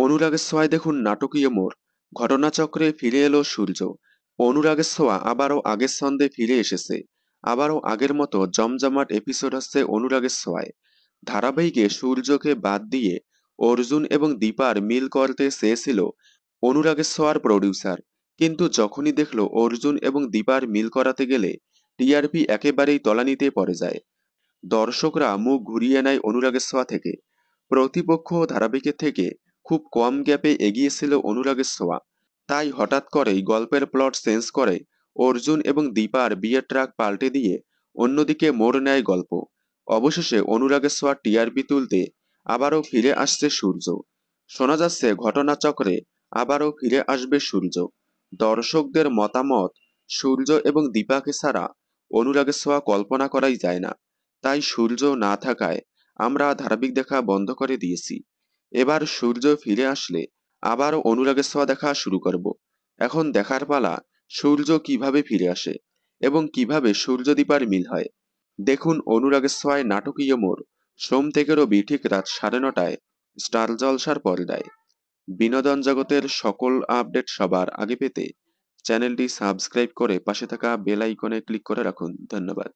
অনুরাগের ছোঁয়ায় দেখুন নাটকীয় মোড়। ঘটনাচক্রে ফিরে এলো সূর্য। অনুরাগের ছোঁয়া আবারও আগের ছন্দে ফিরে এসেছে। আবারও আগের মতো জমজমাট এপিসোড হচ্ছে অনুরাগের ছোঁয়ায়। ধারাবাহিকে সূর্যকে বাদ দিয়ে অর্জুন এবং দীপার মিল করতে চেয়েছিল অনুরাগের ছোঁয়ার প্রডিউসার, কিন্তু যখনই দেখলো অর্জুন এবং দীপার মিল করাতে গেলে টিআরপি একেবারেই তলানিতে পড়ে যায়। দর্শকরা মুখ ঘুরিয়ে নেয় অনুরাগের ছোঁয়া থেকে। প্রতিপক্ষ ধারাবাহিকের থেকে খুব কম গ্যাপে এগিয়েছিল অনুরাগের ছোঁয়া। তাই হঠাৎ করেই গল্পের প্লট চেঞ্জ করে অর্জুন এবং দীপার বিয়ের ট্রাক পাল্টে দিয়ে অন্যদিকে মোড় নেয় গল্প। অবশেষে অনুরাগের ছোঁয়া টিআরপি তুলতে আবারও ফিরে আসছে সূর্য। শোনা যাচ্ছে ঘটনাচক্রে আবারও ফিরে আসবে সূর্য। দর্শকদের মতামত, সূর্য এবং দীপাকে ছাড়া অনুরাগের ছোঁয়া কল্পনা করাই যায় না। তাই সূর্য না থাকায় আমরা ধারাবাহিক দেখা বন্ধ করে দিয়েছি। এবার সূর্য ফিরে আসলে আবারও অনুরাগের ছোঁয়া দেখা শুরু করব। এখন দেখার পালা সূর্য কিভাবে ফিরে আসে এবং কিভাবে সূর্যদীপার মিল হয়। দেখুন অনুরাগের ছোঁয়ায় নাটকীয় মোড়, সোম থেকে রবি ঠিক রাত 9:30টায় স্টার জলসার পর্দায়। বিনোদন জগতের সকল আপডেট সবার আগে পেতে চ্যানেলটি সাবস্ক্রাইব করে পাশে থাকা বেল আইকনে ক্লিক করে রাখুন। ধন্যবাদ।